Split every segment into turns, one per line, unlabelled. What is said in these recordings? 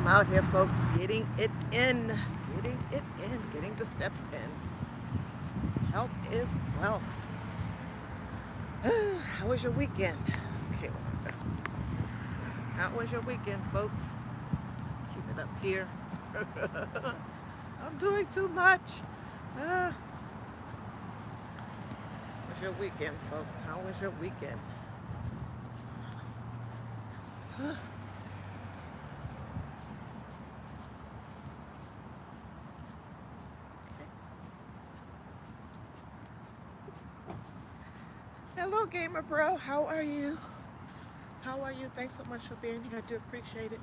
I'm out here, folks, getting it in, getting the steps in. Health is wealth. How was your weekend? Okay, Wanda. How was your weekend, folks? Keep it up here. I'm doing too much. How was your weekend, folks? How was your weekend? Hello, Gamer Bro. How are you? How are you? Thanks so much for being here. I do appreciate it.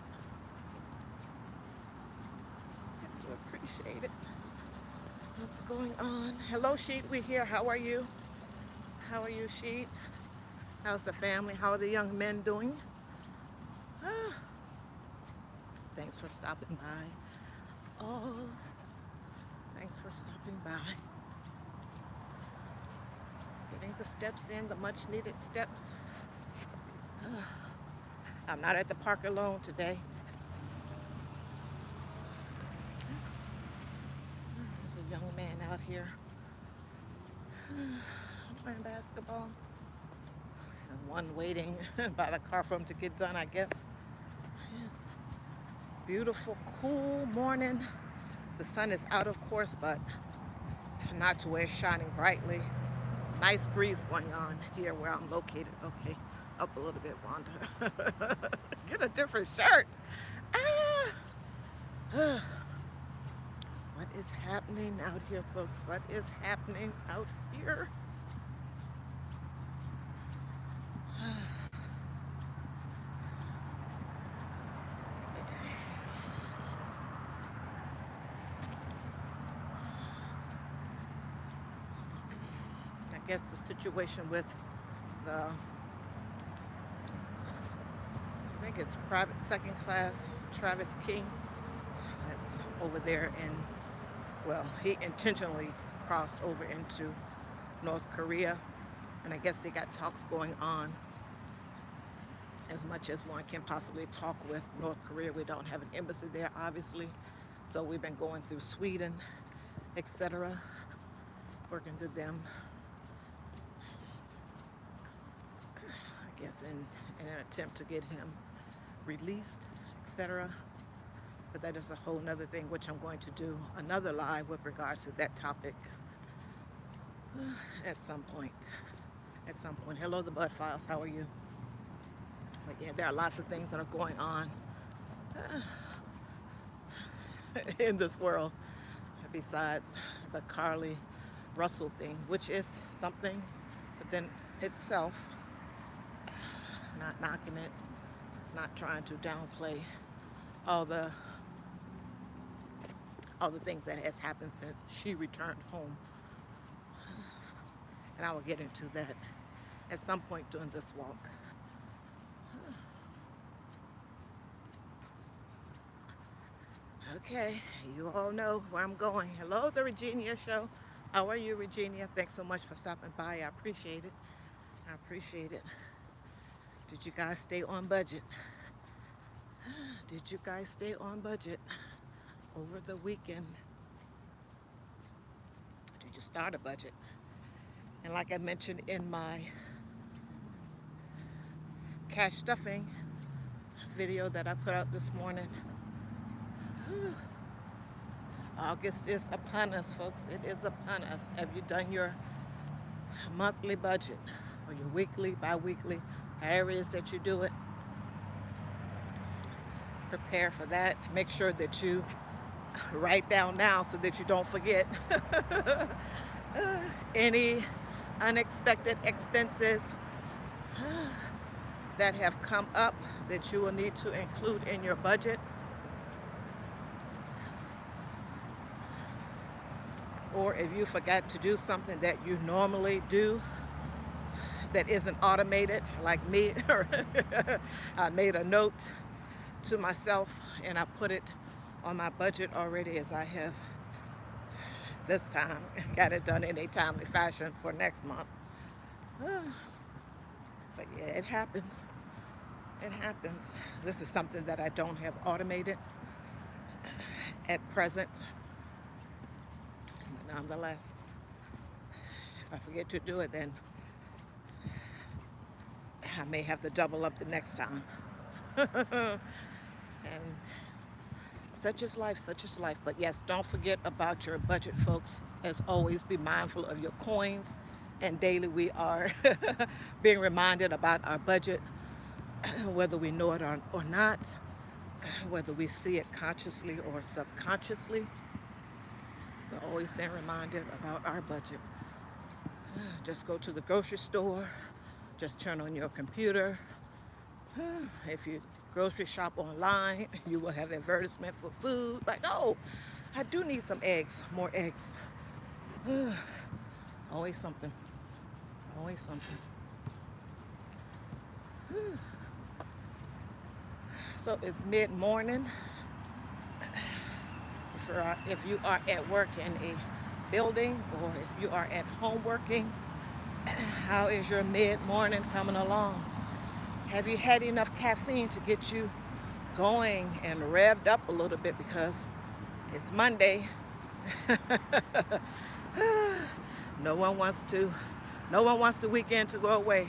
I do appreciate it. What's going on? Hello, Sheet. We're here. How are you? How are you, Sheet? How's the family? How are the young men doing? Ah, thanks for stopping by. Oh, thanks for stopping by. Getting the steps in, the much needed steps. I'm not at the park alone today. There's a young man out here playing basketball. And one waiting by the car for him to get done, I guess. Yes. Beautiful, cool morning. The sun is out, of course, but not to where it's shining brightly. Nice breeze going on here where I'm located. Okay, up a little bit, Wanda. Get a different shirt. Ah. What is happening out here, folks? What is happening out here? I guess the situation with I think it's private second class Travis King that's over there in, well, he intentionally crossed over into North Korea, and I guess they got talks going on. As much as one can possibly talk with North Korea, we don't have an embassy there, obviously, so we've been going through Sweden, etc., working through them, I guess, in an attempt to get him released, etc. But that is a whole nother thing, which I'm going to do another live with regards to that topic at some point. At some point. Hello, the Bud Files. How are you? But yeah, there are lots of things that are going on in this world besides the Carly Russell thing, which is something within itself. Not knocking it, not trying to downplay all the things that has happened since she returned home. And I will get into that at some point during this walk. Okay, you all know where I'm going. Hello, the Regina Show. How are you, Regina? Thanks so much for stopping by. I appreciate it. I appreciate it. Did you guys stay on budget? Did you guys stay on budget over the weekend? Did you start a budget? And like I mentioned in my cash stuffing video that I put out this morning, August is upon us, folks. It is upon us. Have you done your monthly budget or your weekly, bi-weekly, however it is that you do it? Prepare for that. Make sure that you write down now so that you don't forget any unexpected expenses that have come up that you will need to include in your budget. Or if you forgot to do something that you normally do that isn't automated, like me, I made a note to myself and I put it on my budget already, as I have this time got it done in a timely fashion for next month. But yeah, it happens. It happens. This is something that I don't have automated. at present. But nonetheless, if I forget to do it, then I may have to double up the next time. And such is life, such is life. But yes, don't forget about your budget, folks. As always, be mindful of your coins. And daily we are being reminded about our budget, whether we know it or not, whether we see it consciously or subconsciously. We're always being reminded about our budget. Just go to the grocery store, just turn on your computer. If you grocery shop online, you will have advertisement for food. Like, oh, I do need some eggs, more eggs. Always something. Always something. So it's mid-morning. If you are at work in a building or if you are at home working, how is your mid-morning coming along? Have you had enough caffeine to get you going and revved up a little bit, because it's Monday? No one wants the weekend to go away.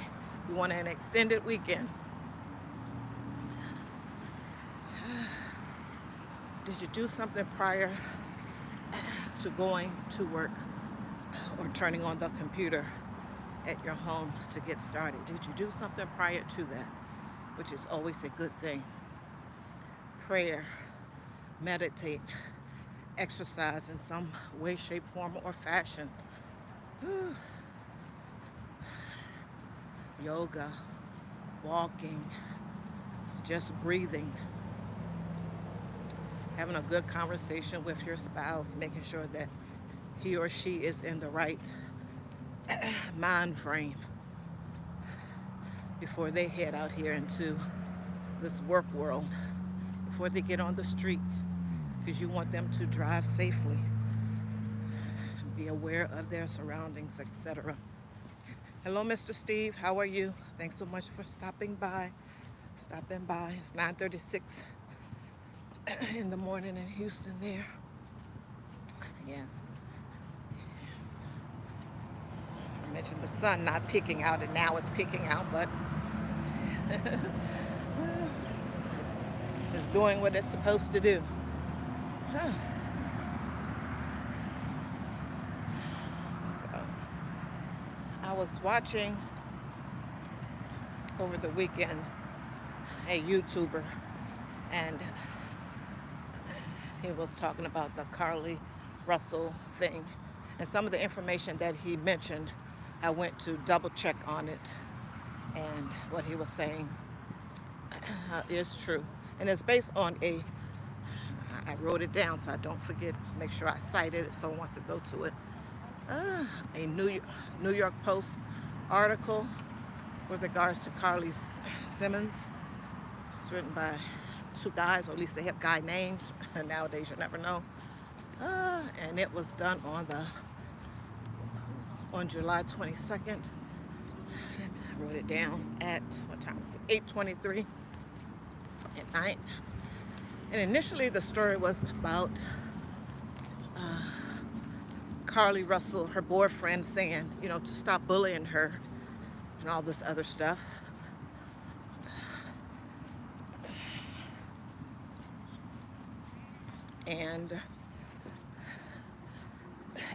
We want an extended weekend. Did you do something prior to going to work or turning on the computer at your home to get started? Did you do something prior to that? Which is always a good thing. Prayer, meditate, exercise in some way, shape, form, or fashion. Yoga, walking, just breathing. Having a good conversation with your spouse, making sure that he or she is in the right mind frame before they head out here into this work world, before they get on the streets, because you want them to drive safely, be aware of their surroundings, etc. Hello, Mr. Steve. How are you? Thanks so much for stopping by. It's 9:36 in the morning in Houston there. Yes. I mentioned the sun not peeking out, and now it's peeking out, but it's doing what it's supposed to do. So I was watching over the weekend a YouTuber, and he was talking about the Carly Russell thing. And some of the information that he mentioned, I went to double check on it. And what he was saying is true. And it's based on I wrote it down so I don't forget to make sure I cited it if someone wants to go to it. A New York Post article with regards to Carly Simmons. It's written by two guys, or at least they have guy names. Nowadays you never know. And it was done on July 22nd. I wrote it down at, what time was it? 8:23 at night. And initially the story was about Carly Russell, her boyfriend, saying, to stop bullying her and all this other stuff. And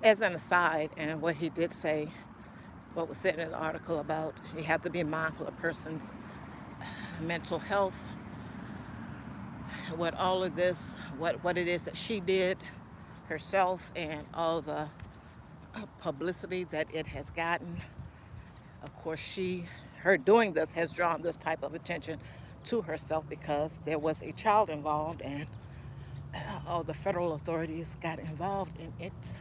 as an aside, and what he did say, what was said in the article about you have to be mindful of a person's mental health, what all of this, what it is that she did herself, and all the publicity that it has gotten. Of course, her doing this has drawn this type of attention to herself because there was a child involved, and all the federal authorities got involved in it.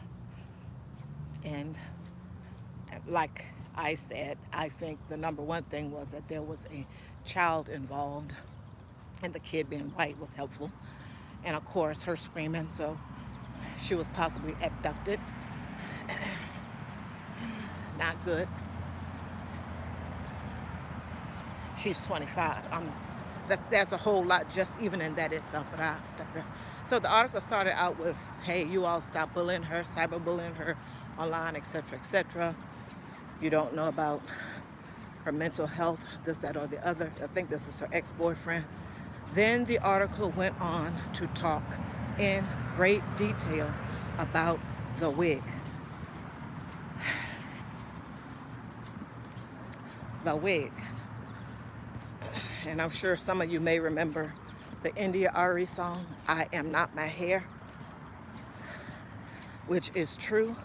And like I said, I think the number one thing was that there was a child involved, and the kid being white was helpful. And of course, her screaming, so she was possibly abducted. Not good. She's 25. There's a whole lot just even in that itself, but I digress. So the article started out with, hey, you all stop bullying her, cyberbullying her online, etc., etc. You don't know about her mental health, this, that, or the other. I think this is her ex-boyfriend. Then the article went on to talk in great detail about the wig. The wig. And I'm sure some of you may remember the India Ari song, I Am Not My Hair, which is true,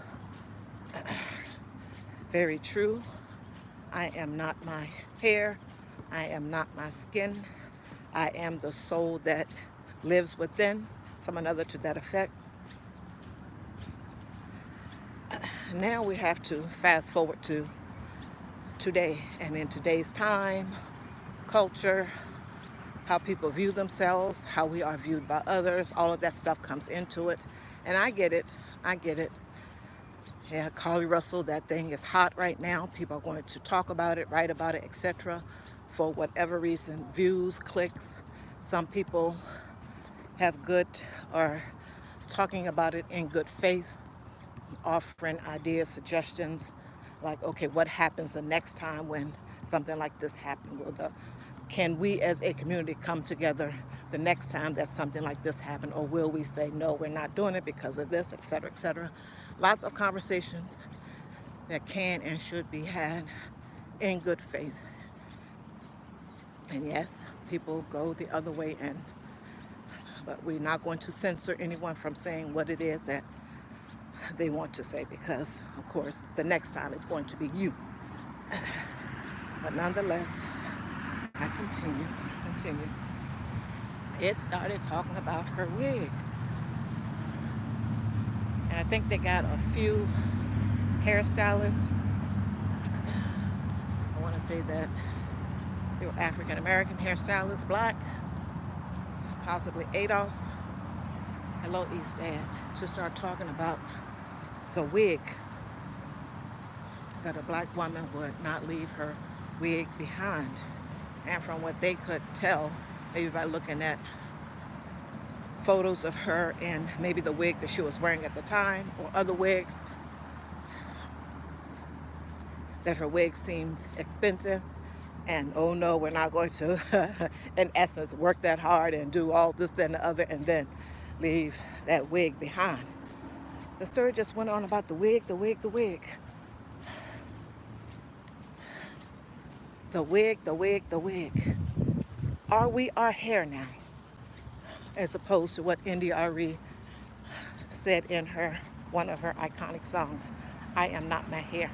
very true. I am not my hair. I am not my skin. I am the soul that lives within. Some another to that effect. Now we have to fast forward to today, and in today's time, culture, how people view themselves, how we are viewed by others, all of that stuff comes into it. And I get it. I get it. Yeah, Carly Russell, that thing is hot right now. People are going to talk about it, write about it, etc. For whatever reason, views, clicks. Some people have good or talking about it in good faith, offering ideas, suggestions, like, okay, what happens the next time when something like this happens? Can we as a community come together the next time that something like this happens, or will we say, no, we're not doing it because of this, etc., etc.? Lots of conversations that can and should be had in good faith. And yes, people go the other way, but we're not going to censor anyone from saying what it is that they want to say, because of course the next time it's going to be you. But nonetheless, I continue. It started talking about her wig. And I think they got a few hairstylists. I want to say that they were African American hairstylists, black, possibly ADOS. Hello, East Dad. To start talking about the wig, that a black woman would not leave her wig behind. And from what they could tell, maybe by looking at photos of her and maybe the wig that she was wearing at the time or other wigs, that her wig seemed expensive. And oh no, we're not going to, in essence, work that hard and do all this and the other and then leave that wig behind. The story just went on about the wig, the wig, the wig. The wig, the wig, the wig. Are we our hair now? As opposed to what India Ari said in one of her iconic songs, I am not my hair.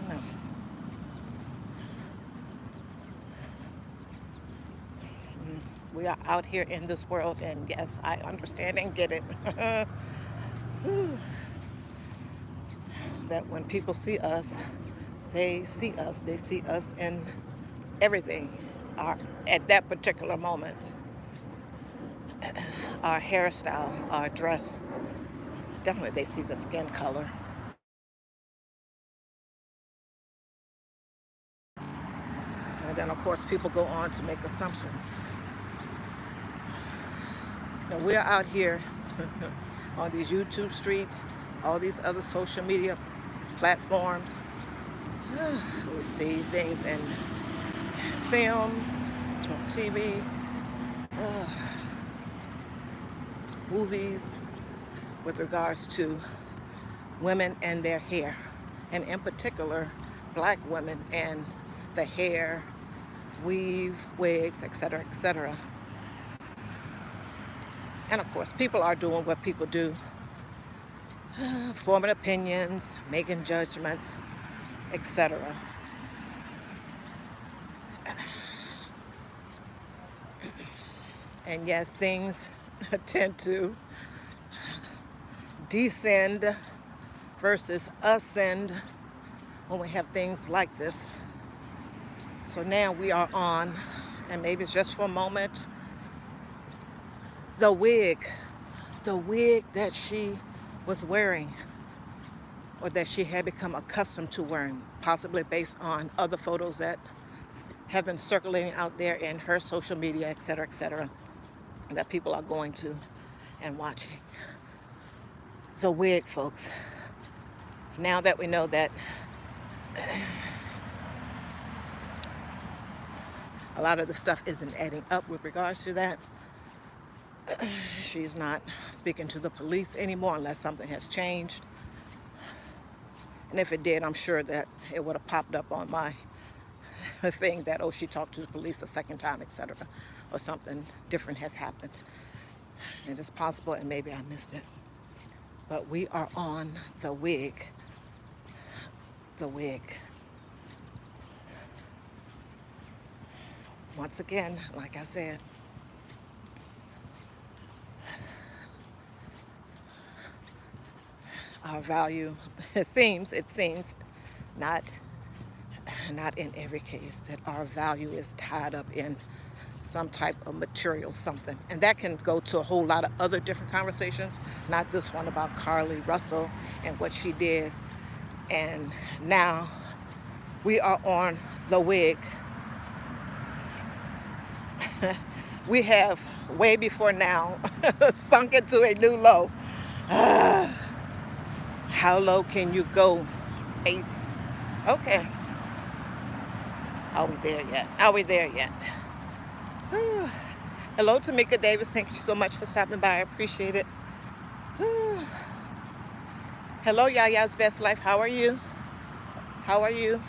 No. We are out here in this world, and yes, I understand and get it. That when people see us, they see us in everything, at that particular moment. Our hairstyle, our dress, definitely they see the skin color. And then of course people go on to make assumptions. Now we're out here on these YouTube streets, all these other social media platforms. We see things in film, on TV, movies with regards to women and their hair, and in particular black women and the hair, weave, wigs, etc., etc. And of course people are doing what people do, forming opinions, making judgments, etc. And yes, things tend to descend versus ascend when we have things like this. So now we are on, and maybe it's just for a moment, the wig that she was wearing. or that she had become accustomed to wearing, possibly based on other photos that have been circulating out there in her social media, etc., that people are going to and watching. The wig, folks. Now that we know that a lot of the stuff isn't adding up with regards to that, she's not speaking to the police anymore unless something has changed. And if it did, I'm sure that it would have popped up on my thing that, oh, she talked to the police a second time, etc., or something different has happened. And it's possible, and maybe I missed it. But we are on the wig. The wig. Once again, like I said, our value, it seems, not in every case, that our value is tied up in some type of material something. And that can go to a whole lot of other different conversations, not this one about Carly Russell and what she did. And now we are on the wig. We have, way before now, sunk into a new low. How low can you go, Ace? Okay. Are we there yet? Are we there yet? Hello, Tamika Davis. Thank you so much for stopping by. I appreciate it. Hello, Yaya's Best Life. How are you? How are you?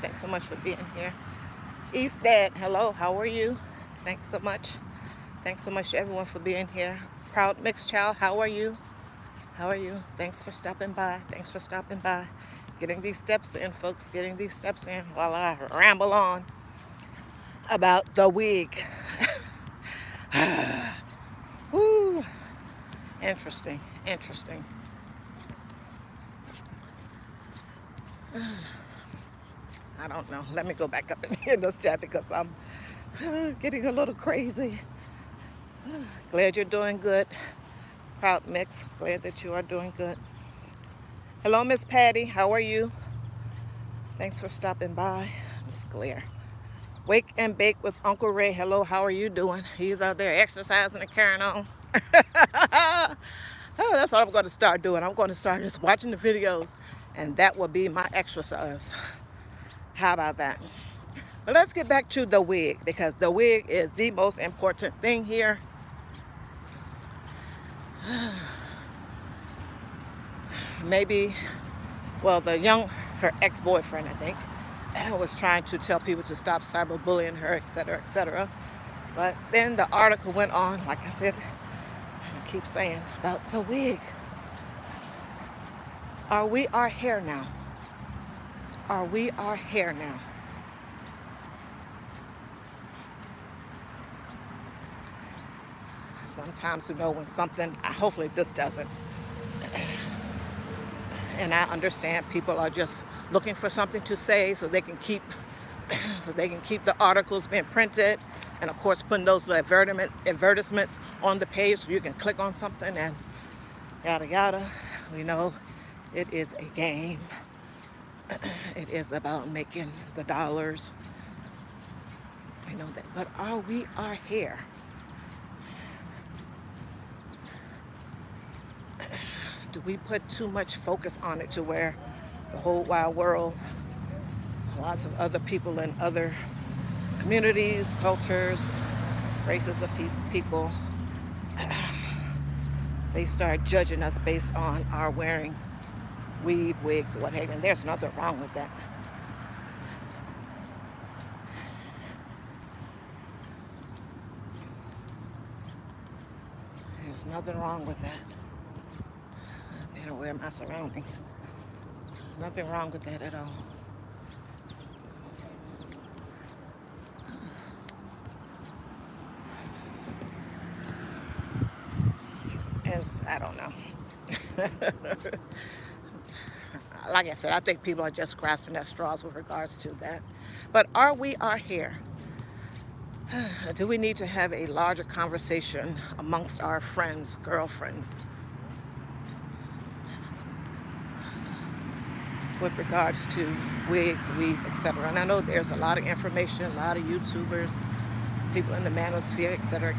Thanks so much for being here. East Dad, hello. How are you? Thanks so much. Thanks so much to everyone for being here. Proud Mixed Child, how are you? How are you? Thanks for stopping by. Thanks for stopping by. Getting these steps in, folks. Getting these steps in while I ramble on about the wig. Woo. Interesting. Interesting. I don't know. Let me go back up in this chat because I'm getting a little crazy. Glad you're doing good. Proud Mix. Glad that you are doing good. Hello, Miss Patty. How are you? Thanks for stopping by. Miss Claire. Wake and Bake with Uncle Ray. Hello, how are you doing? He's out there exercising and carrying on. Oh, that's what I'm going to start doing. I'm going to start just watching the videos, and that will be my exercise. How about that? But let's get back to the wig, because the wig is the most important thing here. Maybe, well, her ex-boyfriend, I think, was trying to tell people to stop cyberbullying her, etc., etc. But then the article went on, like I said, I keep saying, about the wig. Are we our hair now? Are we our hair now? Sometimes you know when something, hopefully this doesn't, and I understand people are just looking for something to say so they can keep the articles being printed, and of course putting those advertisements on the page so you can click on something and yada yada. We know it is a game. It is about making the dollars. We know that. But are we our hair? Do we put too much focus on it to where the whole wide world, lots of other people in other communities, cultures, races of people, they start judging us based on our wearing weave, wigs, or what have you. And there's nothing wrong with that. There's nothing wrong with that. I'm aware of my surroundings. Nothing wrong with that at all. I don't know. Like I said, I think people are just grasping at straws with regards to that. But are we our hair? Do we need to have a larger conversation amongst our friends, girlfriends? with regards to wigs, weave, etc. And I know there's a lot of information, a lot of YouTubers, people in the manosphere, etc.,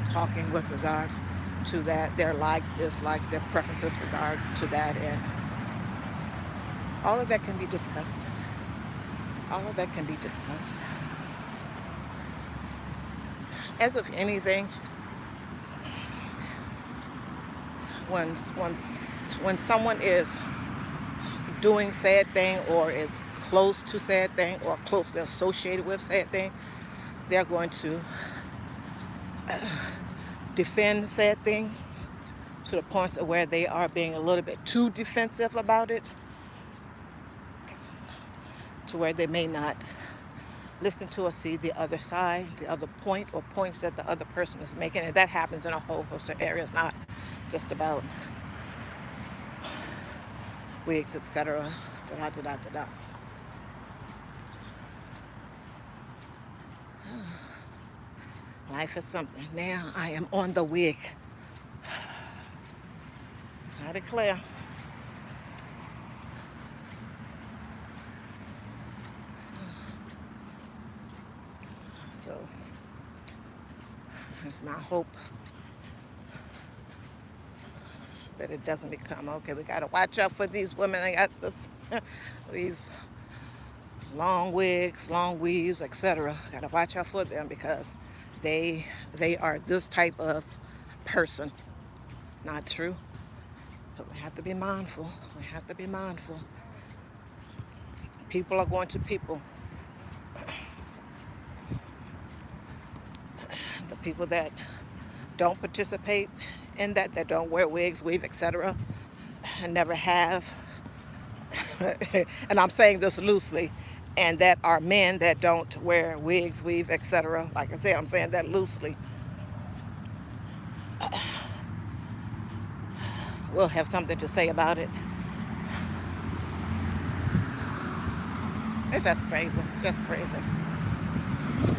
talking with regards to that, their likes, dislikes, their preferences with regard to that, and all of that can be discussed. All of that can be discussed. As of anything, when someone is doing said thing or is close to said thing or closely associated with said thing, they're going to defend said thing to the point of where they are being a little bit too defensive about it, to where they may not listen to or see the other side, the other point or points that the other person is making. And that happens in a whole host of areas, not just about wigs, etc. Life is something. Now I am on the wig. I declare. So it's my hope that it doesn't become, okay, we got to watch out for these women. They got this, these long wigs, long weaves, etc. Got to watch out for them because they are this type of person. Not true. But we have to be mindful. We have to be mindful. People are going to people. The people that don't participate in that don't wear wigs, weave, etc., and never have, and I'm saying this loosely, and that are men that don't wear wigs, weave, etc. Like I said, I'm saying that loosely. We'll have something to say about it. It's just crazy, just crazy.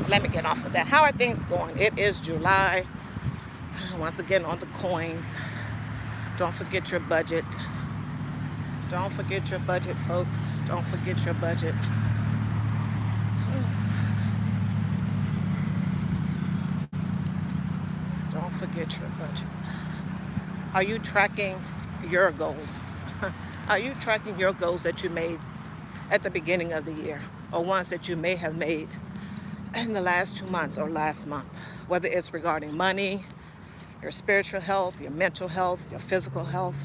Let me get off of that. How are things going? It is July. Once again, on the coins. Don't forget your budget. Don't forget your budget, folks. Don't forget your budget. Don't forget your budget. Are you tracking your goals? Are you tracking your goals that you made at the beginning of the year, or ones that you may have made in the last 2 months or last month? Whether it's regarding money, your spiritual health, your mental health, your physical health,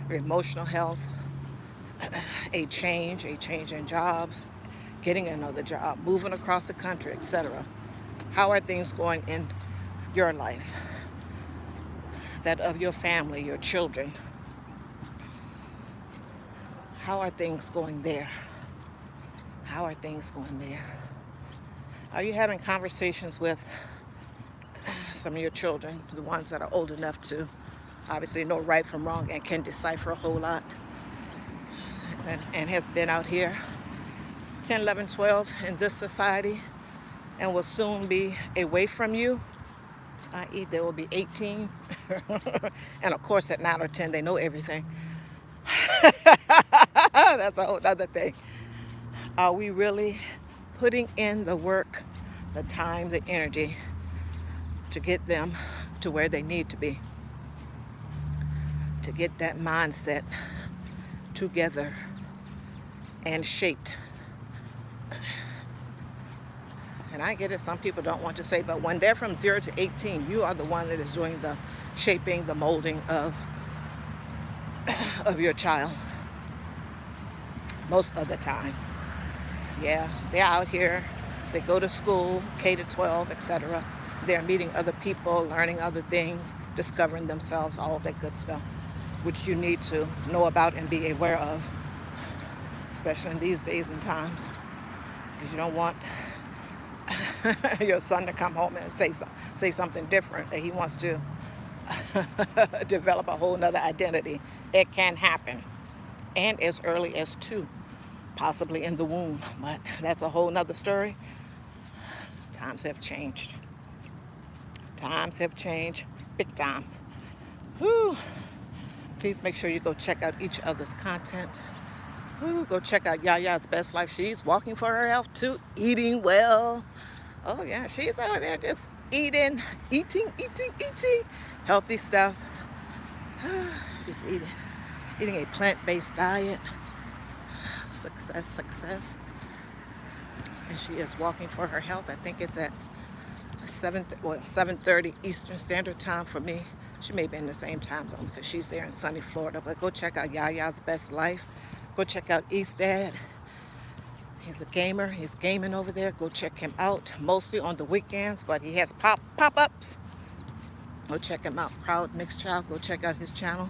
your emotional health, a change in jobs, getting another job, moving across the country, etc. How are things going in your life? That of your family, your children. How are things going there? How are things going there? Are you having conversations with some of your children, the ones that are old enough to obviously know right from wrong and can decipher a whole lot, and has been out here 10, 11, 12 in this society and will soon be away from you, i.e. they will be 18 and of course at 9 or 10 they know everything. That's a whole other thing. Are we really putting in the work, the time, the energy to get them to where they need to be, to get that mindset together and shaped? And I get it, some people don't want to say, but when they're from 0 to 18, you are the one that is doing the shaping, the molding of your child most of the time. Yeah, they're out here, they go to school, K to 12, etc. They're meeting other people, learning other things, discovering themselves, all of that good stuff, which you need to know about and be aware of, especially in these days and times, because you don't want your son to come home and say something different, that he wants to develop a whole nother identity. It can happen, and as early as 2, possibly in the womb, but that's a whole nother story. Times have changed. Times have changed big time. Whew. Please make sure you go check out each other's content. Ooh, go check out Yaya's Best Life. She's walking for her health too, eating well. Oh yeah, she's over there just eating healthy stuff. She's eating a plant-based diet. Success. And she is walking for her health. I think it's at 7:30 Eastern Standard Time for me. She may be in the same time zone because she's there in sunny Florida. But go check out Yaya's Best Life. Go check out East Dad. He's a gamer. He's gaming over there. Go check him out. Mostly on the weekends, but he has pop-ups. Go check him out. Proud Mixed Child. Go check out his channel.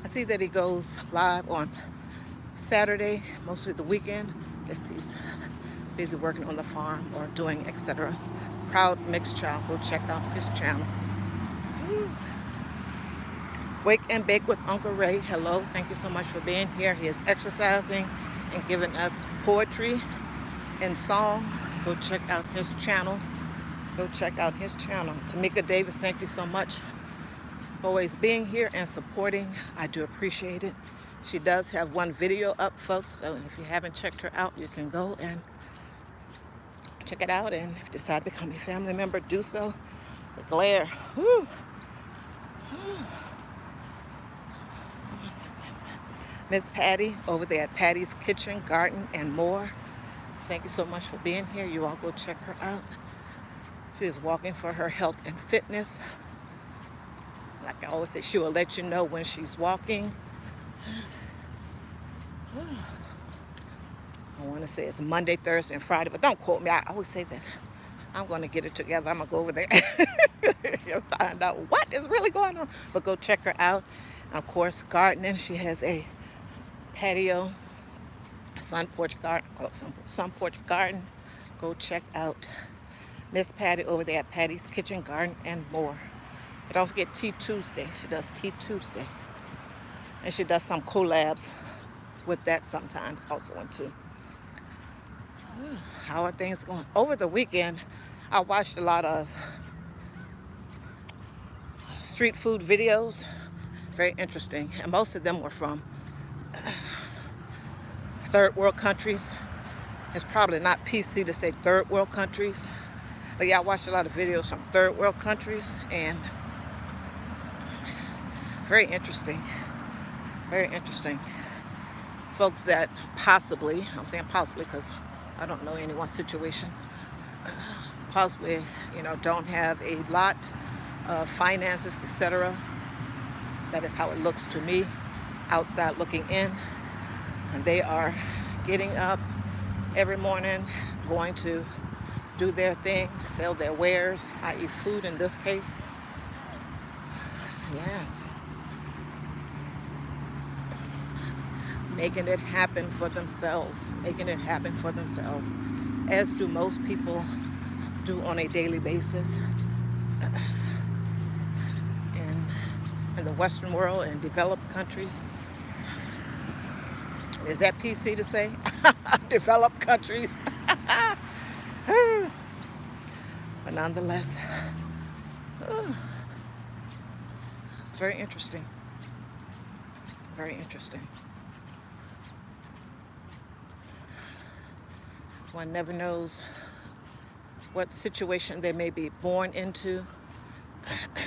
I see that he goes live on Saturday, mostly the weekend. Guess he's busy working on the farm or doing etc. Proud Mixed Child. Go check out his channel. Wake and Bake with Uncle Ray. Hello. Thank you so much for being here. He is exercising and giving us poetry and song. Go check out his channel. Go check out his channel. Tamika Davis, thank you so much for always being here and supporting. I do appreciate it. She does have one video up, folks, so if you haven't checked her out, you can go and check it out, and if you decide to become a family member, do so. The glare. Whew. Miss Patty over there at Patty's Kitchen, Garden, and More. Thank you so much for being here. You all go check her out. She is walking for her health and fitness. Like I always say, she will let you know when she's walking. I want to say it's Monday, Thursday, and Friday, but don't quote me. I always say that I'm going to get it together. I'm going to go over there and find out what is really going on. But go check her out. And of course, gardening. She has a patio, sun porch garden. Go check out Miss Patty over there at Patty's Kitchen, Garden, and More. And don't forget Tea Tuesday. She does Tea Tuesday. And she does some collabs with that sometimes also too. How are things going? Over the weekend, I watched a lot of street food videos. Very interesting. And most of them were from third world countries. It's probably not PC to say third world countries. But yeah, I watched a lot of videos from third world countries, and very interesting. Very interesting. Folks that possibly, I'm saying possibly because I don't know anyone's situation, possibly, don't have a lot of finances, etc. That is how it looks to me, outside looking in. And they are getting up every morning, going to do their thing, sell their wares, i.e. food in this case. Yes. Making it happen for themselves, as do most people do on a daily basis in the Western world and developed countries. Is that PC to say? Developed countries. But nonetheless, it's very interesting. Very interesting. One never knows what situation they may be born into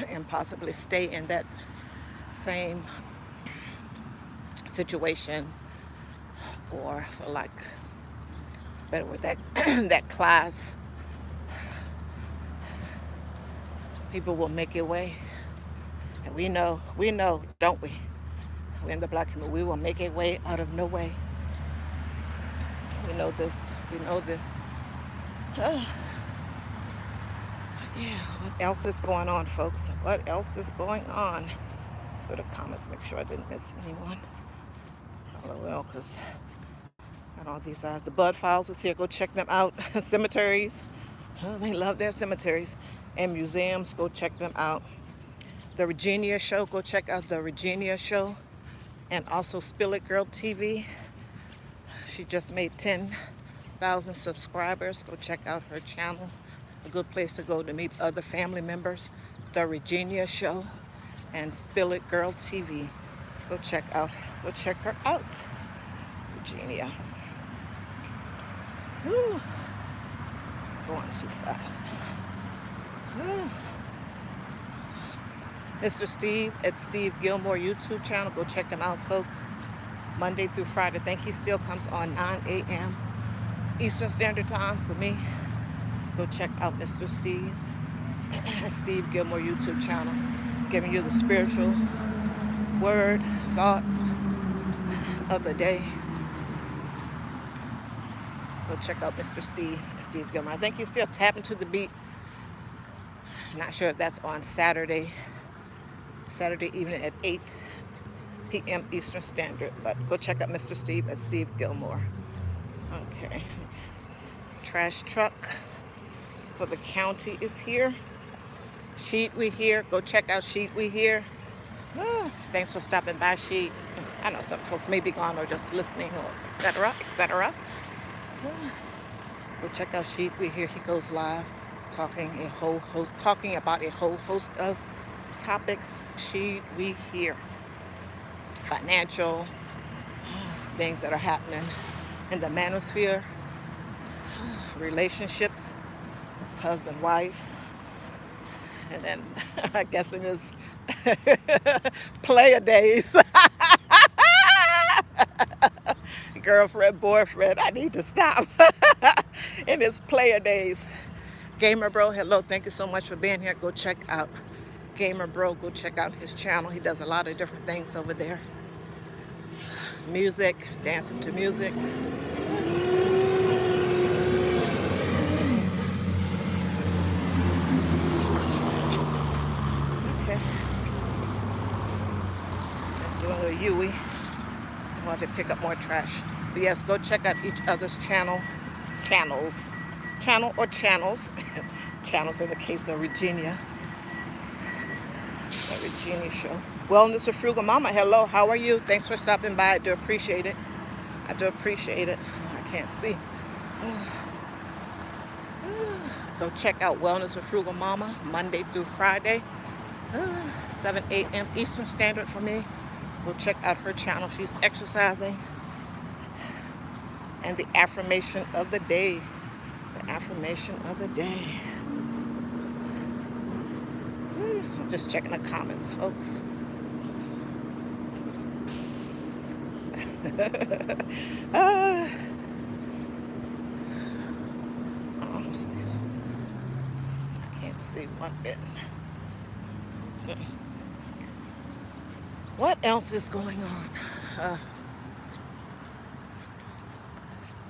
and possibly stay in that same situation, or for like better with that that class. People will make it way, and we know, don't we? We in the Black community, we will make a way out of no way. We know this. Yeah, what else is going on, folks? What else is going on? Go to comments, make sure I didn't miss anyone. LOL, because got all these eyes. The Bud Files was here. Go check them out. Cemeteries. Oh, they love their cemeteries. And museums. Go check them out. The Regina Show. Go check out the Regina Show. And also Spill It Girl TV. She just made 10,000 subscribers. Go check out her channel. A good place to go to meet other family members. The Regina Show and Spill It Girl TV. Go check her out. Virginia. Whew. Going too fast. Whew. Mr. Steve at Steve Gilmore YouTube channel. Go check him out, folks. Monday through Friday. I think he still comes on 9 a.m. Eastern Standard Time for me. Go check out Mr. Steve at Steve Gilmore YouTube channel. Giving you the spiritual word, thoughts of the day. Go check out Mr. Steve Gilmore. I think he's still tapping to the beat. Not sure if that's on Saturday evening at 8 p.m. Eastern Standard. But go check out Mr. Steve at Steve Gilmore. Okay. Trash truck for the county is here. Sheet We Here. Go check out Sheet We Here. Oh, thanks for stopping by, Sheet. I know some folks may be gone or just listening or etc. etc. Go check out Sheet We Here. He goes live talking about a whole host of topics. Sheet We Hear. Financial things that are happening in the manosphere, relationships, husband, wife, and then I guess in his player days, girlfriend, boyfriend. I need to stop. In his player days. Gamer Bro, hello, thank you so much for being here. Go check out Gamer Bro. Go check out his channel. He does a lot of different things over there. Music, dancing to music. Okay. I'm doing a little Yui while they pick up more trash. But yes, go check out each other's channels. Channels in the case of Regina. The Regina show. Wellness with Frugal Mama. Hello, how are you? Thanks for stopping by. I do appreciate it. I can't see. Go check out Wellness with Frugal Mama Monday through Friday, 7 a.m. Eastern Standard for me. Go check out her channel. She's exercising. And the affirmation of the day. The affirmation of the day. I'm just checking the comments, folks. I can't see one bit. Okay. What else is going on?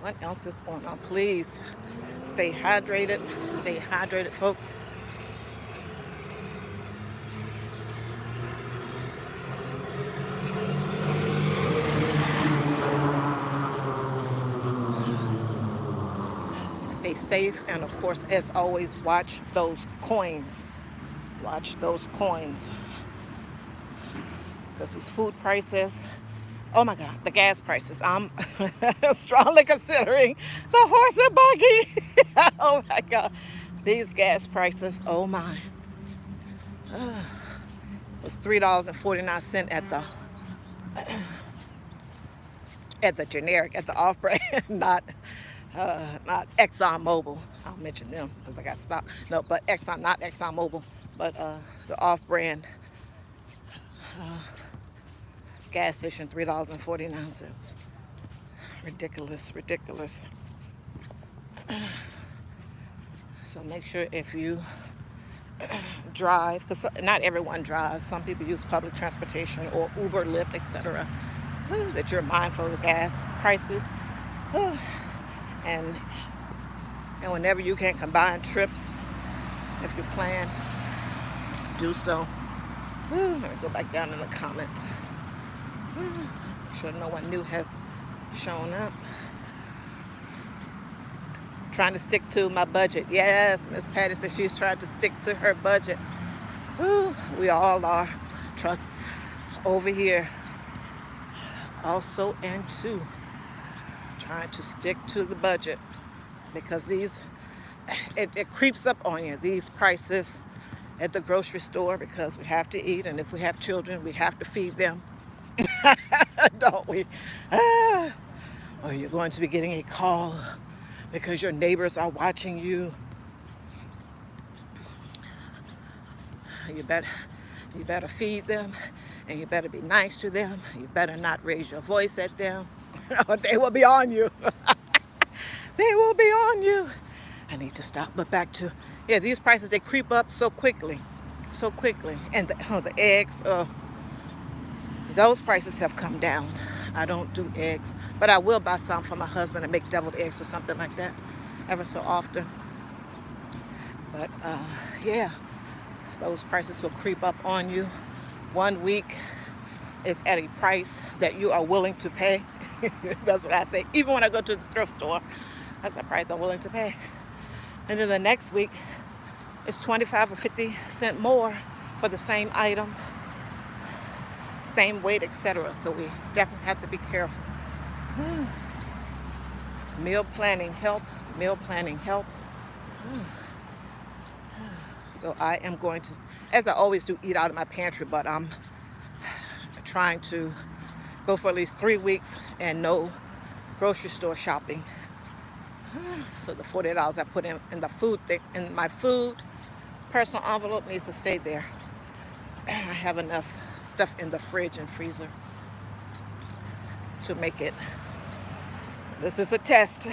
What else is going on? Please stay hydrated. Stay hydrated, folks. Stay safe, and of course, as always, watch those coins. Watch those coins. Because these food prices, oh my God, the gas prices. I'm strongly considering the horse and buggy. Oh my God, these gas prices, oh my. It was $3.49 at the generic, at the off-brand, not Exxon Mobil. I'll mention them because I got stock. No, but not Exxon Mobil, but the off-brand gas station, $3.49. Ridiculous. So make sure if you drive, because not everyone drives. Some people use public transportation or Uber, Lyft, etc. That you're mindful of the gas prices. And whenever you can combine trips, if you plan, do so. Let me go back down in the comments. I'm sure no one new has shown up. Trying to stick to my budget. Yes, Miss Patty said she's trying to stick to her budget. We all are. Trust over here. Also and too. Trying to stick to the budget. Because it creeps up on you. These prices at the grocery store, because we have to eat, and if we have children, we have to feed them. Don't we? or you're going to be getting a call because your neighbors are watching you. You better feed them, and you better be nice to them. You better not raise your voice at them, or they will be on you. They will be on you. I need to stop. But back to, yeah, these prices, they creep up so quickly. So quickly. And the eggs, those prices have come down. I don't do eggs, but I will buy some for my husband and make deviled eggs or something like that ever so often. But yeah, those prices will creep up on you. 1 week it's at a price that you are willing to pay. That's what I say. Even when I go to the thrift store, that's the price I'm willing to pay. And then the next week, it's 25 or 50 cents more for the same item, same weight, etc. So we definitely have to be careful. Meal planning helps. Meal planning helps. So I am going to, as I always do, eat out of my pantry, but I'm trying to go for at least 3 weeks and no grocery store shopping. So the $40 I put in the food thing, in my food personal envelope, needs to stay there. I have enough stuff in the fridge and freezer to make it. This is a test.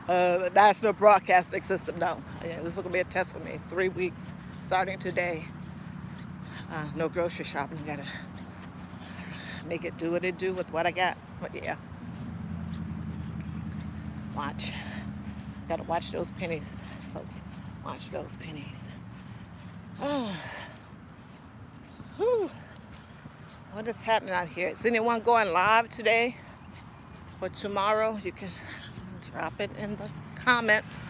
The National Broadcasting System, no. Yeah, this is going to be a test for me. 3 weeks, starting today. No grocery shopping. I got to make it do what it do with what I got. But yeah. Watch. Got to watch those pennies, folks. Watch those pennies. What is happening out here? Is anyone going live today or tomorrow? You can drop it in the comments.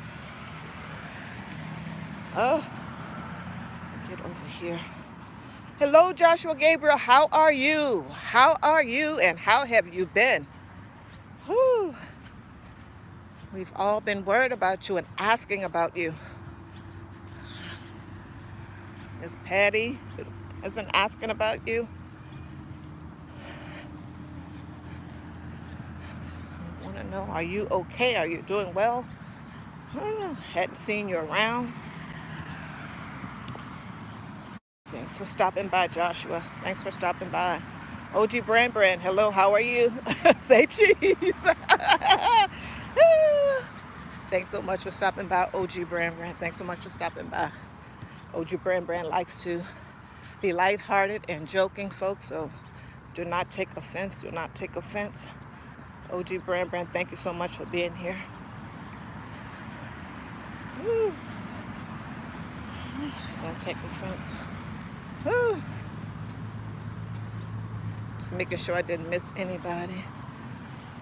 Oh, get over here. Hello, Joshua Gabriel. How are you? How are you, and how have you been? Whew. We've all been worried about you and asking about you. Miss Patty has been asking about you. I want to know, are you okay? Are you doing well? Hadn't seen you around. Thanks for stopping by, Joshua. Thanks for stopping by. OG Brand, hello, how are you? Say cheese. Thanks so much for stopping by, OG Brand. Thanks so much for stopping by. OG Brand likes to be lighthearted and joking, folks, so do not take offense. Do not take offense. OG Brand, thank you so much for being here. Woo. Don't take offense. Woo. Just making sure I didn't miss anybody.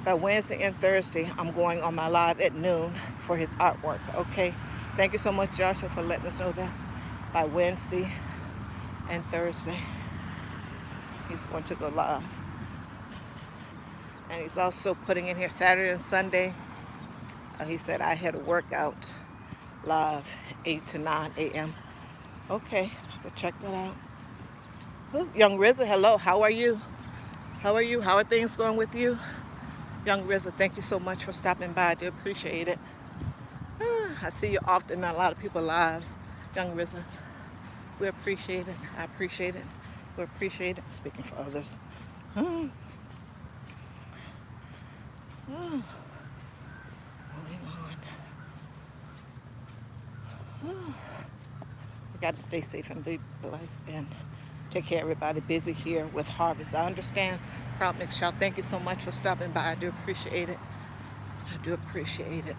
By Wednesday and Thursday, I'm going on my live at noon for his artwork, okay? Thank you so much, Joshua, for letting us know that. By Wednesday and Thursday, he's going to go live. And he's also putting in here Saturday and Sunday. He said I had a workout live 8 to 9 a.m. Okay, I'll have to check that out. Ooh, Young RZA, hello, how are you? How are you? How are things going with you? Young RZA, thank you so much for stopping by. I do appreciate it. I see you often in a lot of people's lives. Young RZA, we appreciate it. I appreciate it. We appreciate it. Speaking for others. Moving on. We got to stay safe and be blessed and take care of everybody. Busy here with harvest. I understand. Proud Mix Child, thank you so much for stopping by. I do appreciate it. I do appreciate it.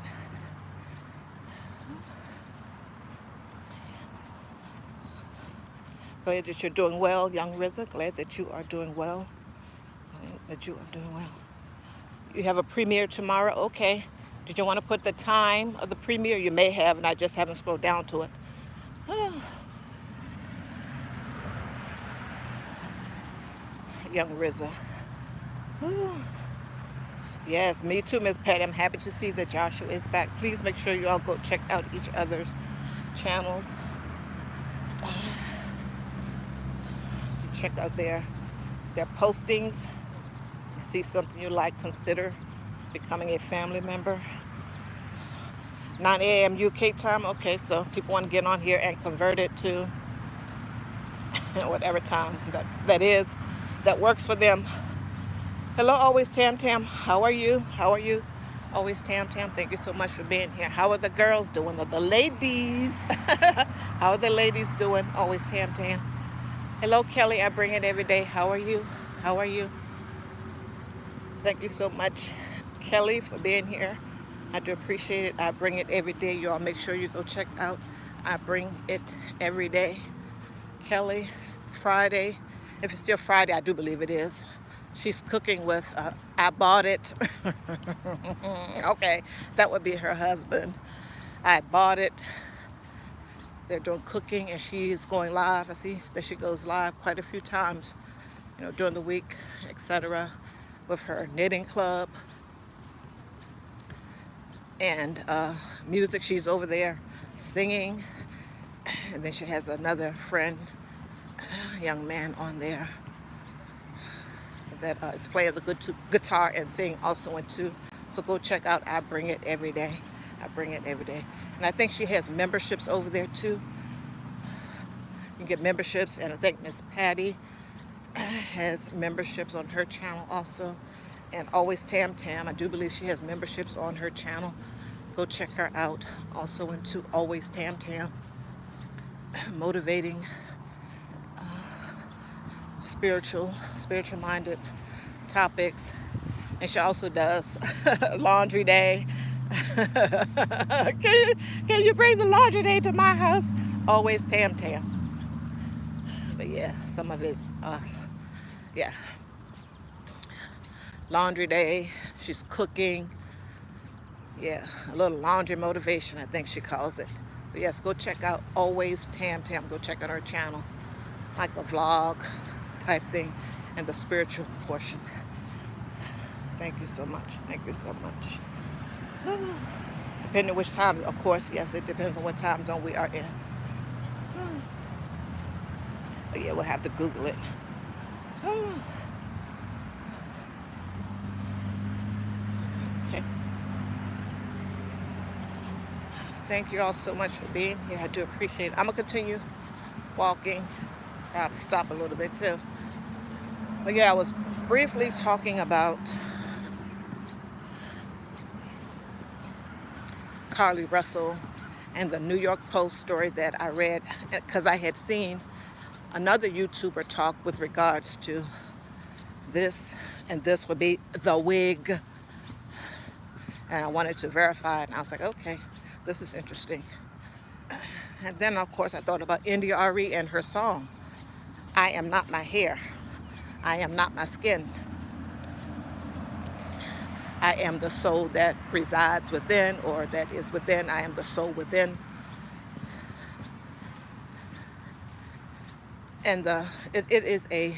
Glad that you're doing well, Young RZA. Glad that you are doing well. Glad that you are doing well. You have a premiere tomorrow? Okay. Did you want to put the time of the premiere? You may have, and I just haven't scrolled down to it. Young RZA. Yes, me too, Miss Patty. I'm happy to see that Joshua is back. Please make sure you all go check out each other's channels. Check out their postings. see something you like, consider becoming a family member. 9 a.m. UK time. Okay, so people want to get on here and convert it to whatever time that is, that works for them. Hello, Always Tam Tam. How are you? How are you? Always Tam Tam. Thank you so much for being here. How are the girls doing? Or the ladies? How are the ladies doing? Always Tam Tam. Hello, Kelly. I bring it every day. How are you? How are you? Thank you so much, Kelly, for being here. I do appreciate it. I bring it every day. You all make sure you go check out I Bring It Every Day. Kelly, Friday. If it's still Friday, I do believe it is. She's cooking with I Bought It. Okay, that would be her husband. I Bought It. They're doing cooking and she's going live. I see that she goes live quite a few times, during the week, etc., with her knitting club and music. She's over there singing, and then she has another friend, young man on there that is playing the guitar and sing also in too. So go check out I Bring It Every Day. I Bring It Every Day. And I think she has memberships over there too. You can get memberships, and I think Miss Patty has memberships on her channel also. And Always Tam Tam, I do believe she has memberships on her channel. Go check her out also into Always Tam Tam. Motivating, spiritual-minded topics. And she also does laundry day. Can you bring the laundry day to my house? Always Tam Tam. But yeah, some of it's, yeah. Laundry day, she's cooking. Yeah, a little laundry motivation, I think she calls it. But yes, go check out Always Tam Tam. Go check out her channel. Like a vlog type thing, and the spiritual portion. Thank you so much. Thank you so much. Depending on which time, of course, yes, it depends on what time zone we are in. But yeah, we'll have to Google it. Okay. Thank you all so much for being here. I do appreciate it. I'm going to continue walking. Try to stop a little bit too. But yeah, I was briefly talking about Carly Russell and the New York Post story that I read, because I had seen another YouTuber talk with regards to this, and this would be the wig. And I wanted to verify it, and I was like, okay, this is interesting. And then, of course, I thought about India Ari and her song, I Am Not My Hair, I Am Not My Skin. I am the soul that resides within, or that is within. I am the soul within. And it is a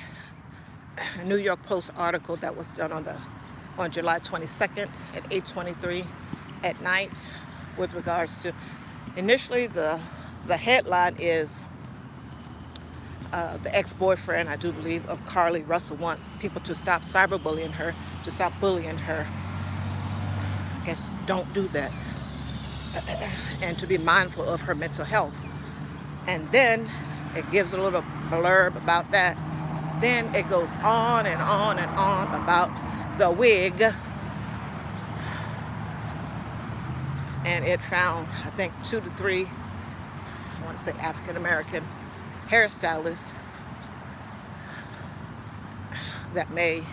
New York Post article that was done on July 22nd at 8:23 at night, with regards to, initially the headline is the ex-boyfriend, I do believe, of Carly Russell want people to stop cyberbullying her, to stop bullying her. I guess don't do that, and to be mindful of her mental health. And then it gives a little blurb about that. Then it goes on and on and on about the wig. And it found, I think, 2 to 3, I want to say African-American hairstylists that may,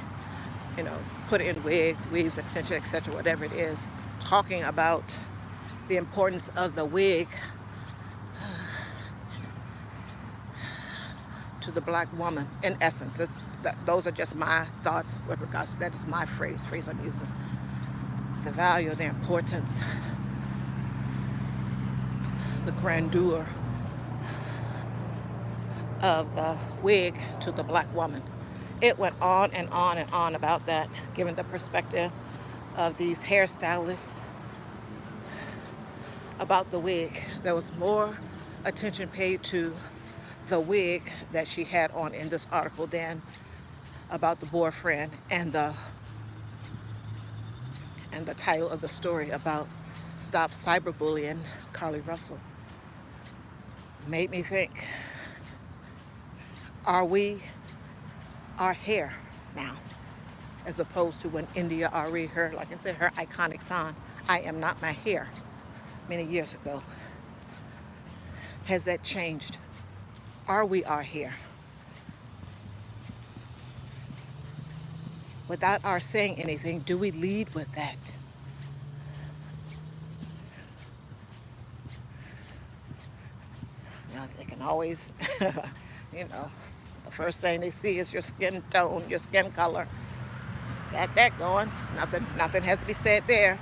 put in wigs, weaves, etc., etc., whatever it is, talking about the importance of the wig to the black woman. In essence, those are just my thoughts with regards to that. Is my phrase I'm using. The value, the importance, the grandeur of the wig to the black woman. It went on and on and on about that, given the perspective of these hairstylists about the wig. There was more attention paid to the wig that she had on in this article than about the boyfriend and the and the title of the story about Stop Cyberbullying Carly Russell made me think, are we our hair now? As opposed to when India Ari, her, like I said, her iconic song, I Am Not My Hair, many years ago. Has that changed? Are we our hair? Without our saying anything, do we lead with that? They can always, you know, the first thing they see is your skin tone, your skin color. Got that going. Nothing has to be said there.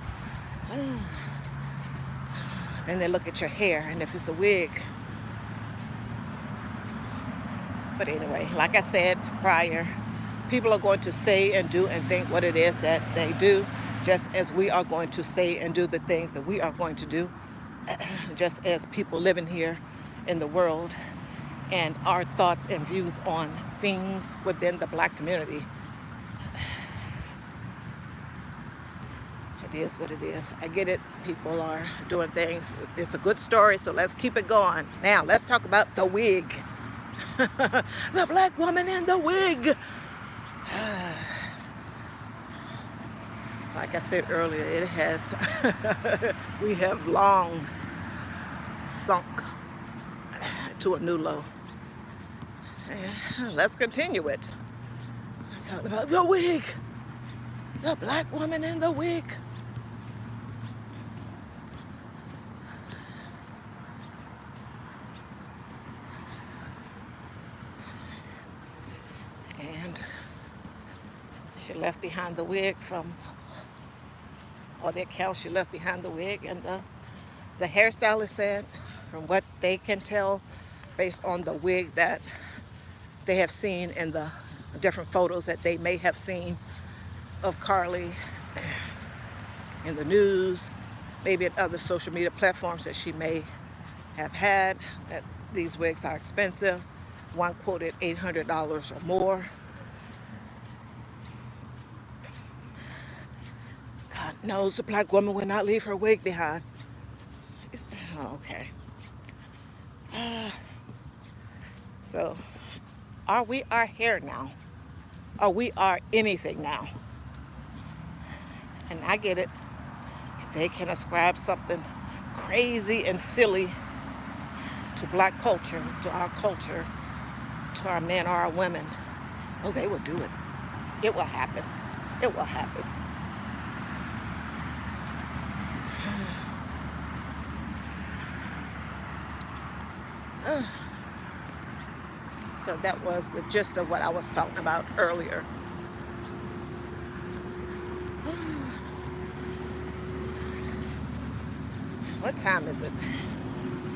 Then they look at your hair, and if it's a wig. But anyway, like I said prior, people are going to say and do and think what it is that they do, just as we are going to say and do the things that we are going to do, just as people living here in the world, and our thoughts and views on things within the Black community. It is what it is. I get it. People are doing things. It's a good story, so let's keep it going. Now, let's talk about the wig. The Black woman in the wig. Like I said earlier, it has, we have long sunk to a new low. And let's continue it. I'm talking about the wig. The Black woman in the wig. And she left behind the wig or the account she left behind the wig, and the hairstylist said, from what they can tell, based on the wig that they have seen in the different photos that they may have seen of Carly in the news, maybe at other social media platforms that she may have had, that these wigs are expensive. One quoted $800 or more. God knows the Black woman will not leave her wig behind. Okay. So, are we our hair now? Are we our anything now? And I get it. If they can ascribe something crazy and silly to Black culture, to our men or our women, oh, they will do it. It will happen. It will happen. So that was the gist of what I was talking about earlier. What time is it?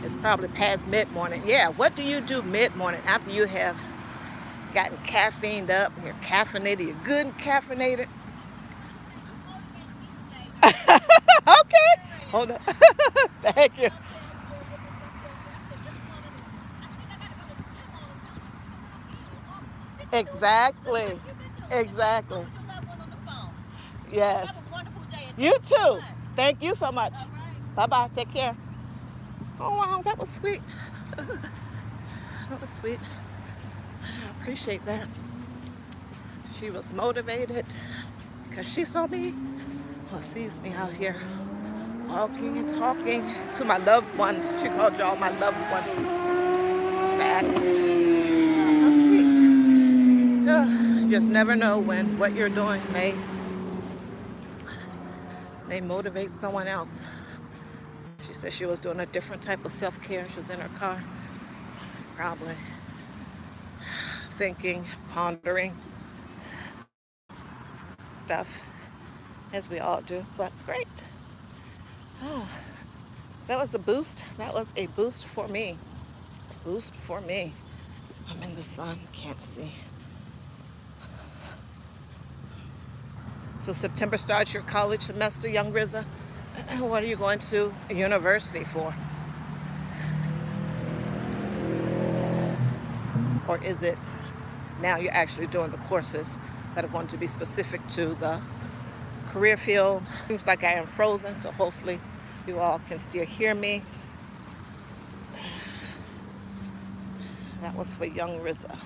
It's probably past mid-morning. Yeah, what do you do mid-morning after you have gotten caffeined up, you're caffeinated, you're good and caffeinated? Okay, hold on. Thank you. Exactly. Exactly. Yes. You too. Thank you so much. Bye-bye. Take care. Oh, wow. That was sweet. That was sweet. I appreciate that. She was motivated because she saw me, or sees me out here walking and talking to my loved ones. She called y'all my loved ones. Facts. How sweet. You just never know when what you're doing may motivate someone else. She said she was doing a different type of self-care. She was in her car, probably thinking, pondering stuff, as we all do, but great. Oh, that was a boost. That was a boost for me. A boost for me. I'm in the sun, can't see. So September starts your college semester, young Rizza. What are you going to university for? Or is it now you're actually doing the courses that are going to be specific to the career field. Seems like I am frozen, so hopefully you all can still hear me. That was for young Rizza.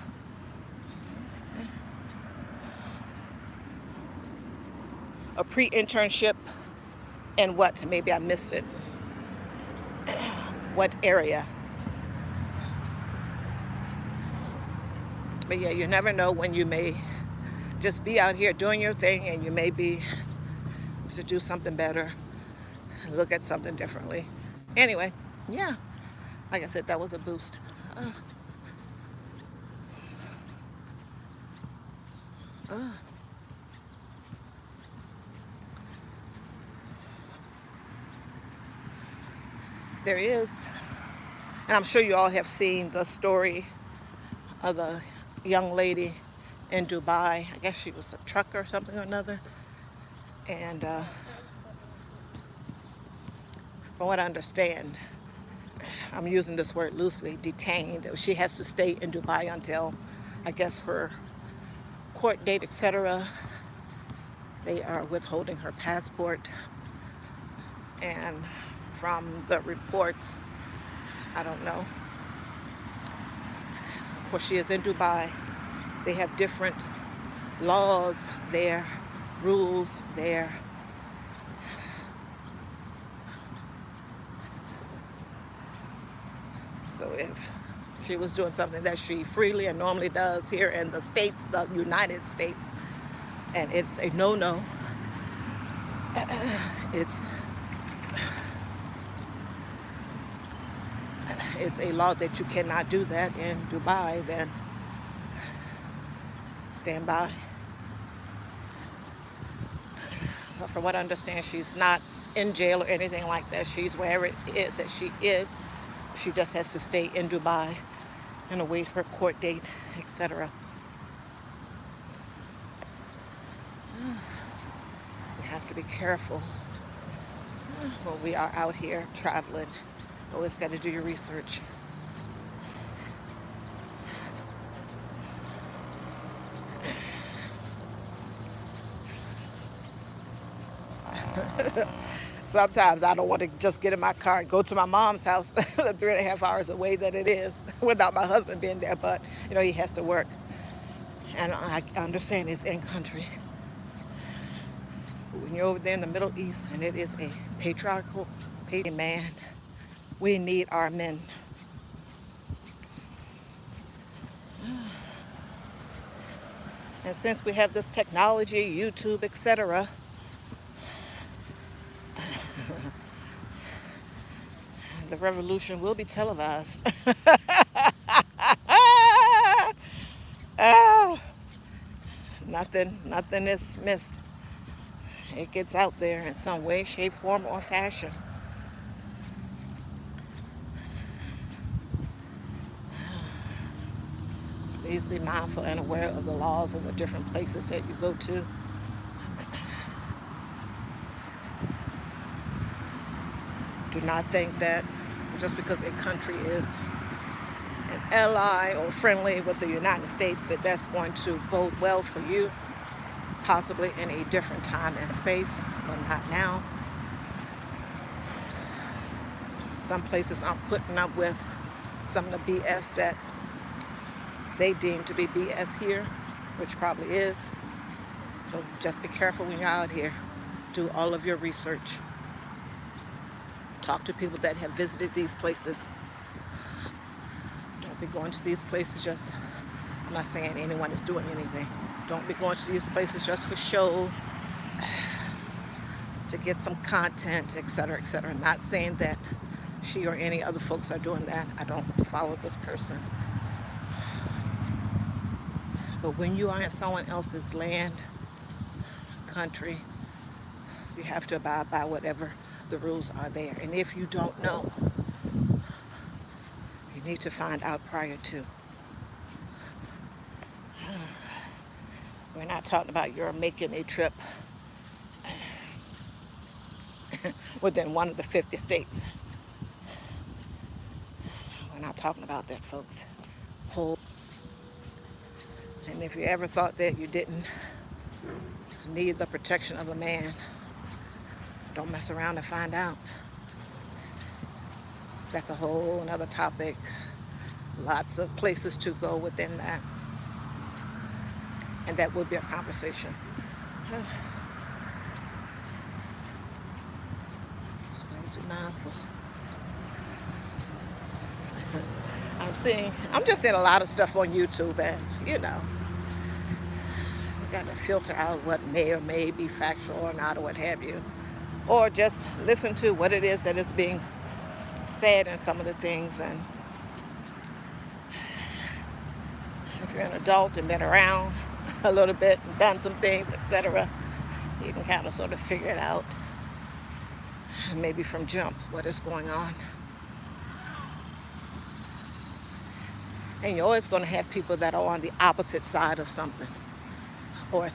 A pre-internship in what? Maybe I missed it. What area? But yeah, you never know when you may just be out here doing your thing and you may be to do something better, look at something differently. Anyway, yeah, like I said, that was a boost. Uh, uh. There is, and I'm sure you all have seen the story of the young lady in Dubai. I guess she was a trucker or something or another. And from what I understand, I'm using this word loosely, detained. She has to stay in Dubai until, I guess, her court date, etc. They are withholding her passport. And from the reports, I don't know. Of course, she is in Dubai. They have different laws there, rules there. So if she was doing something that she freely and normally does here in the States, the United States, and it's a no-no, it's a law that you cannot do that in Dubai, then stand by. But from what I understand, she's not in jail or anything like that. She's wherever it is that she is. She just has to stay in Dubai and await her court date, etc. We have to be careful when we are out here traveling. Always got to do your research. Sometimes I don't want to just get in my car and go to my mom's house, the 3.5 hours away that it is, without my husband being there. But, you know, he has to work. And I understand it's in country. When you're over there in the Middle East and it is a patriarchal man, we need our men. And since we have this technology, YouTube, etc., the revolution will be televised. Nothing is missed. It gets out there in some way, shape, form, or fashion. Please be mindful and aware of the laws of the different places that you go to. Do not think that just because a country is an ally or friendly with the United States that that's going to bode well for you, possibly in a different time and space, but not now. Some places aren't putting up with some of the BS that they deem to be BS here, which probably is. So just be careful when you're out here. Do all of your research. Talk to people that have visited these places. Don't be going to these places just, I'm not saying anyone is doing anything. Don't be going to these places just for show, to get some content, etc., etc. Not saying that she or any other folks are doing that. I don't follow this person. But when you are in someone else's land, country, you have to abide by whatever the rules are there. And if you don't know, you need to find out prior to. We're not talking about you're making a trip within one of the 50 states. We're not talking about that, folks. And if you ever thought that you didn't need the protection of a man. Don't mess around and find out. That's a whole another topic. Lots of places to go within that. And that would be a conversation. So please be mindful. I'm just seeing a lot of stuff on YouTube, and you got to filter out what may or may be factual or not, or what have you. Or just listen to what it is that is being said in some of the things. And if you're an adult and been around a little bit and done some things, etc., you can kind of sort of figure it out, maybe from jump, what is going on. And you're always going to have people that are on the opposite side of something, or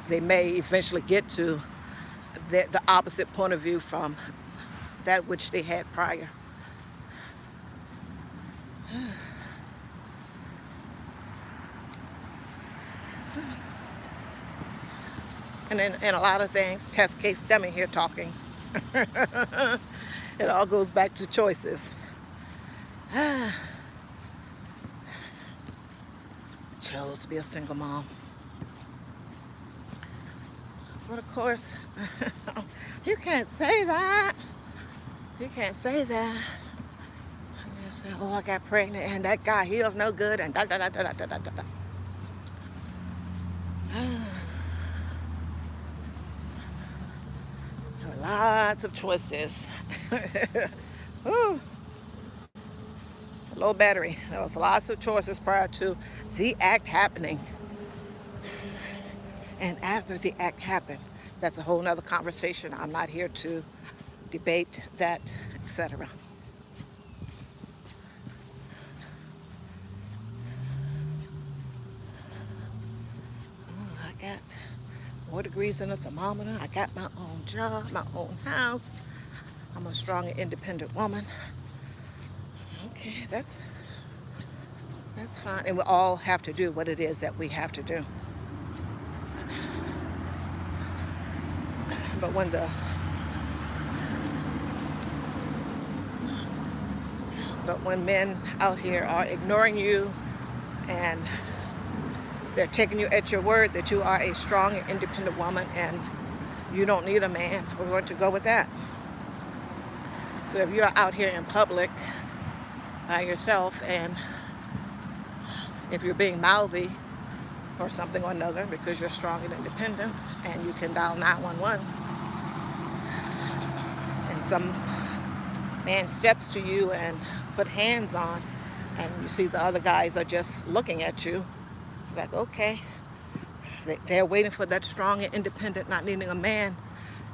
they may eventually get to the opposite point of view from that which they had prior. And in a lot of things, test case dummy here talking. It all goes back to choices. Chose to be a single mom. But of course, you can't say that. You can't say that. You say, oh, I got pregnant and that guy, he was no good, and da da da da da da da da. Lots of choices. Ooh. Low battery. There was lots of choices prior to the act happening. And after the act happened, that's a whole nother conversation. I'm not here to debate that, etc. I got more degrees than a thermometer. I got my own job, my own house. I'm a strong and independent woman. Okay, that's fine. And we all have to do what it is that we have to do. But when men out here are ignoring you and they're taking you at your word that you are a strong and independent woman and you don't need a man, we're going to go with that. So if you're out here in public by yourself, and if you're being mouthy or something or another because you're strong and independent and you can dial 911, and some man steps to you and put hands on, and you see the other guys are just looking at you, it's like, okay, they're waiting for that strong and independent, not needing a man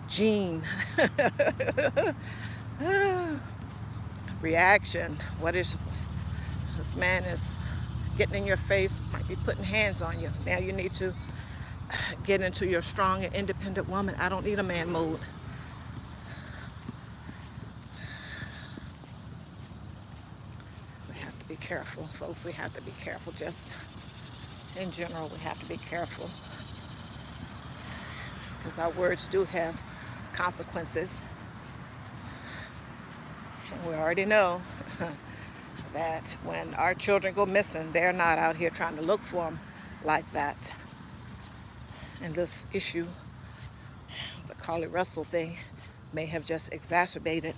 gene. Reaction. What is this man is getting in your face, might be putting hands on you. Now you need to get into your strong and independent woman, I don't need a man mode. We have to be careful, folks. We have to be careful. Just in general, we have to be careful, because our words do have consequences. And we already know that when our children go missing, they're not out here trying to look for them like that. And this issue, the Carly Russell thing, may have just exacerbated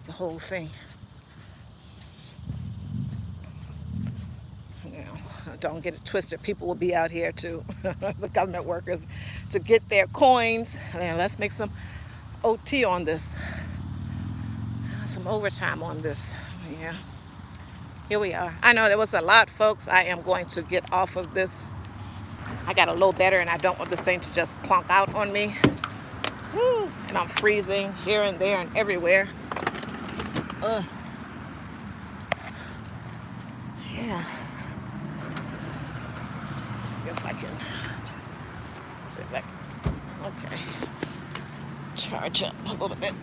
the whole thing. Don't get it twisted. People will be out here to, the government workers, to get their coins. And let's make some OT on this. Some overtime on this. Yeah. Here we are. I know there was a lot, folks. I am going to get off of this. I got a low battery and I don't want this thing to just clunk out on me. Woo. And I'm freezing here and there and everywhere. Yeah. If I can see if I can, okay, charge up a little bit.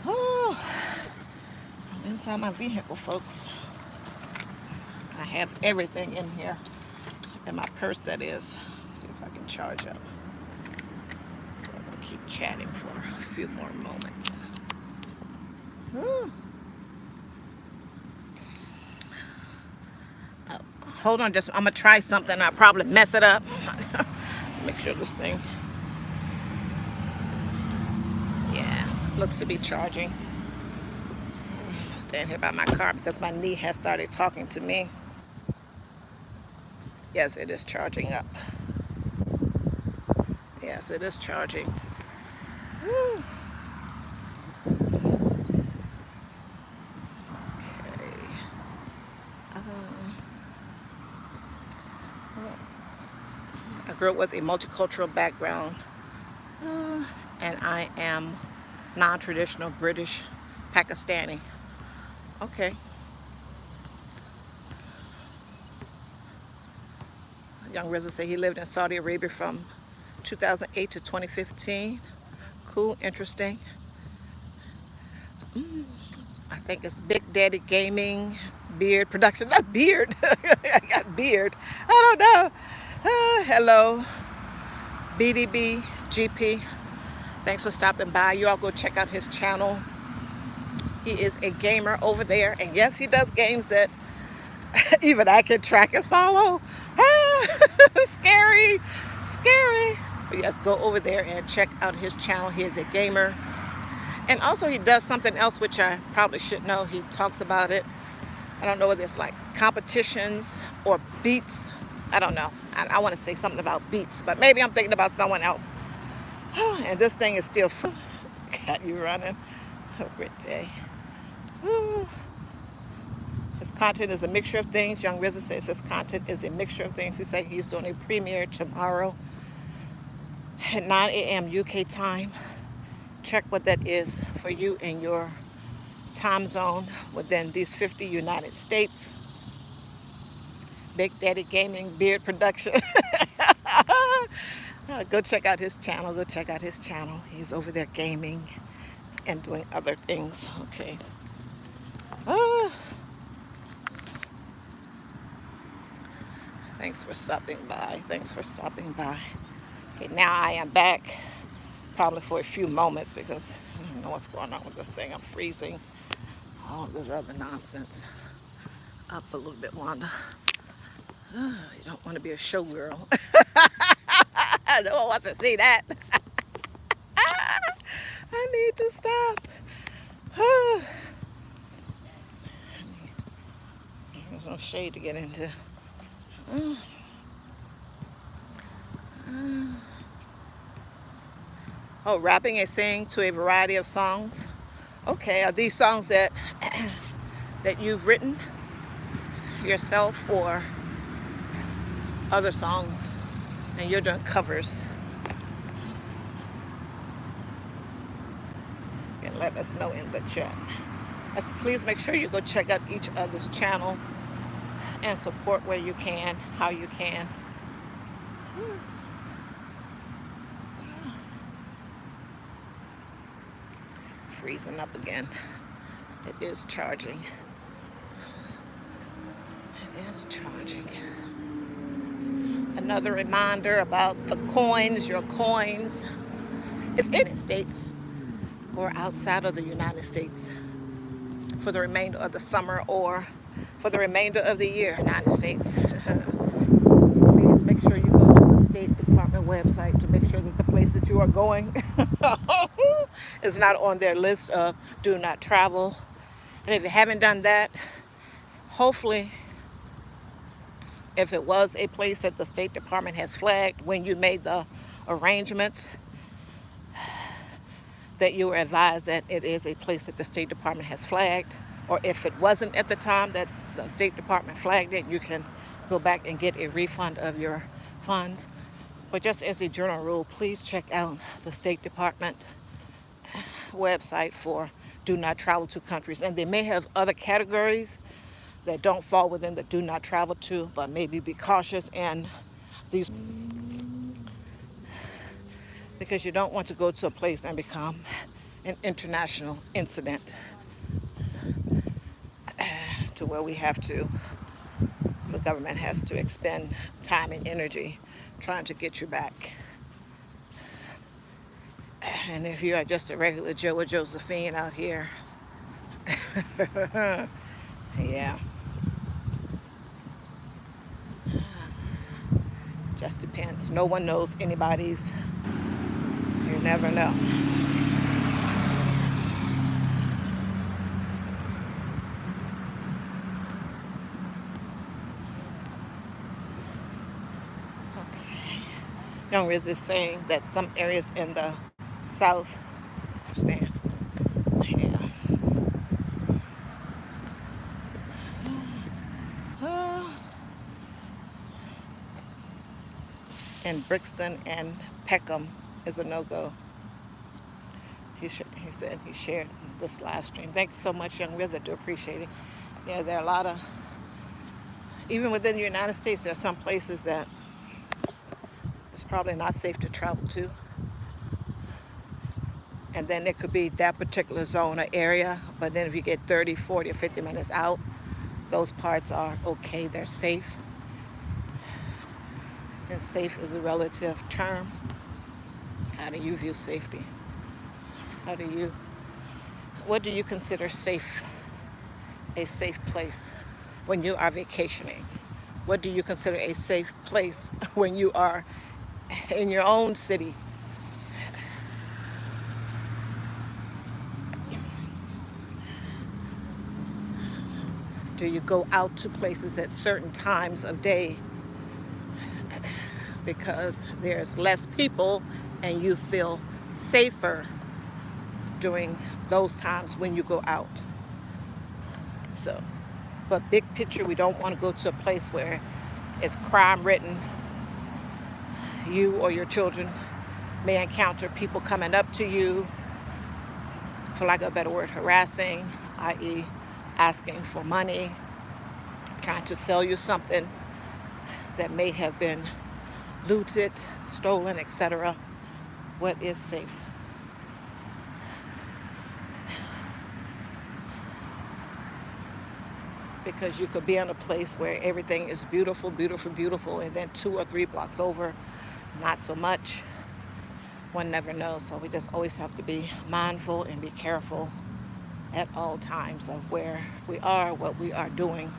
Oh, I'm inside my vehicle, folks. I have everything in here, in my purse, that is. Let's see charge up. So I'm going to keep chatting for a few more moments. Ooh. Hold on, I'm gonna try something. I'll probably mess it up. Make sure this thing, yeah, looks to be charging. Stand here by my car because my knee has started talking to me. Yes, it is charging up. Yes, it is charging. Woo. Okay. I grew up with a multicultural background, and I am non-traditional British Pakistani. Okay. Young Rizzo said he lived in Saudi Arabia from 2008 to 2015. Cool, interesting. I think it's Big Daddy Gaming, Beard Production. Not Beard. I got Beard. I don't know. Hello, BDB GP. Thanks for stopping by. You all go check out his channel. He is a gamer over there. And yes, he does games that even I can track and follow. Scary, scary. But yes, go over there and check out his channel. He is a gamer. And also he does something else which I probably should know. He talks about it. I don't know whether it's like competitions or beats. I don't know. I want to say something about beats, but maybe I'm thinking about someone else. And this thing is still got you running. Have a great day. His content is a mixture of things. Young Rizzo says his content is a mixture of things. He said he's doing a premiere tomorrow at 9 a.m. UK time. Check what that is for you in your time zone within these 50 United States. Big Daddy Gaming, Beard Production. Go check out his channel. Go check out his channel. He's over there gaming and doing other things. Okay. Thanks for stopping by. Thanks for stopping by. Okay, now I am back. Probably for a few moments because I don't know what's going on with this thing. I'm freezing. All of this other nonsense. Up a little bit, Wanda. You don't want to be a showgirl. No one wants to see that. I need to stop. There's no shade to get into. Oh, rapping and singing to a variety of songs. Okay, are these songs that that you've written yourself or other songs and you're doing covers? And let us know in the chat. Please make sure you go check out each other's channel and support where you can, how you can. Freezing up again. It is charging. It is charging. Another reminder about the coins, your coins. It's in the States or outside of the United States for the remainder of the summer or for the remainder of the year, United States. Please make sure you go to the State Department website to make sure that the place that you are going is not on their list of do not travel. And if you haven't done that, hopefully, if it was a place that the State Department has flagged when you made the arrangements, that you were advised that it is a place that the State Department has flagged. Or if it wasn't at the time that the State Department flagged it, you can go back and get a refund of your funds. But just as a general rule, please check out the State Department website for do not travel to countries. And they may have other categories that don't fall within the do not travel to, but maybe be cautious in these, because you don't want to go to a place and become an international incident to where the government has to expend time and energy trying to get you back. And if you are just a regular Joe or Josephine out here, yeah, just depends. No one knows anybody's. You never know. Okay. Young Riz is saying that some areas in the South, understand, yeah, uh, in Brixton and Peckham is a no-go. He said he shared this live stream. Thank you so much, Young Riz. I do appreciate it. Yeah, there are a lot of, even within the United States, there are some places that it's probably not safe to travel to. And then it could be that particular zone or area. But then if you get 30, 40, or 50 minutes out, those parts are okay. They're safe. And safe is a relative term. How do you view safety? What do you consider safe, a safe place when you are vacationing? What do you consider a safe place when you are in your own city? Do you go out to places at certain times of day because there's less people and you feel safer during those times when you go out? So, but big picture, we don't want to go to a place where it's crime ridden. You or your children may encounter people coming up to you, for lack of a better word, harassing, i.e. asking for money, trying to sell you something that may have been looted, stolen, etc. What is safe? Because you could be in a place where everything is beautiful, beautiful, beautiful, and then 2 or 3 blocks over, not so much. One never knows. So we just always have to be mindful and be careful at all times of where we are, what we are doing.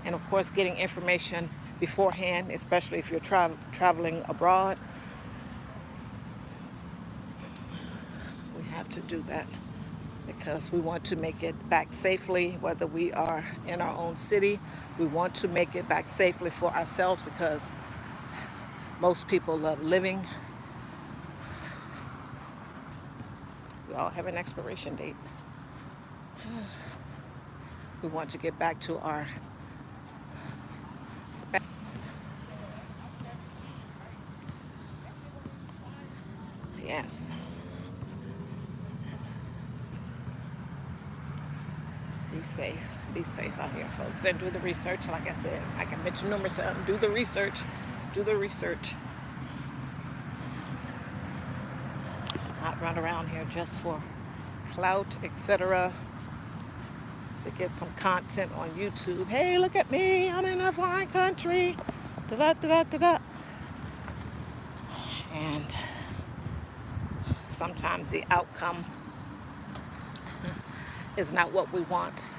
And of course, getting information beforehand, especially if you're traveling abroad. We have to do that because we want to make it back safely, whether we are in our own city. We want to make it back safely for ourselves because most people love living. We all have an expiration date. We want to get back to our yes. Just be safe. Be safe out here, folks, and do the research. Like I said, I can mention numerous of them. Do the research. Do the research. Not run around here just for clout, etc. To get some content on YouTube. Hey, look at me. I'm in a foreign country. Da da da da da. And sometimes the outcome is not what we want.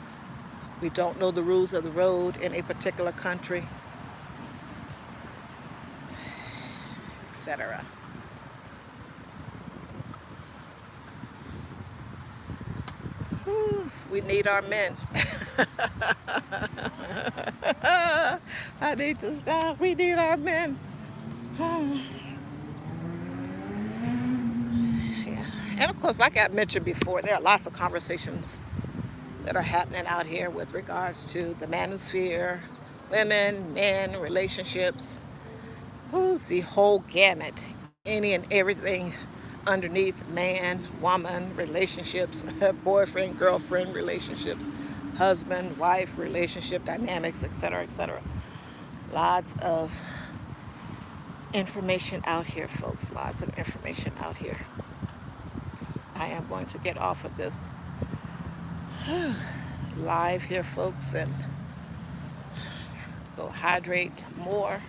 We don't know the rules of the road in a particular country, etc. We need our men. I need to stop. We need our men. Yeah. And of course, like I mentioned before, there are lots of conversations that are happening out here with regards to the manosphere, women, men, relationships, the whole gamut, any and everything underneath man, woman, relationships, boyfriend, girlfriend relationships, husband, wife relationship dynamics, etc., etc. Lots of information out here, folks. Lots of information out here. I am going to get off of this live here, folks, and go hydrate more.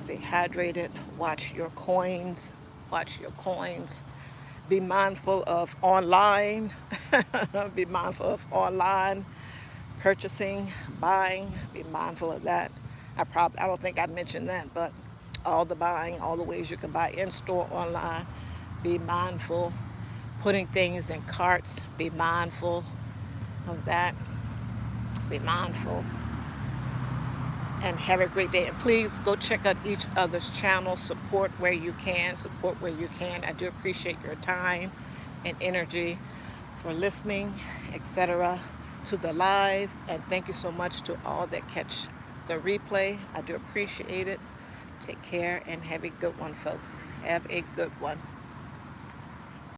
Stay hydrated. Watch your coins. Watch your coins. Be mindful of online. Be mindful of online purchasing, buying. Be mindful of that. I don't think I mentioned that, but all the buying, all the ways you can buy in store, online. Be mindful. Putting things in carts. Be mindful of that. Be mindful. And have a great day. And please go check out each other's channel. Support where you can. Support where you can. I do appreciate your time and energy for listening, etc., to the live. And thank you so much to all that catch the replay. I do appreciate it. Take care and have a good one, folks. Have a good one.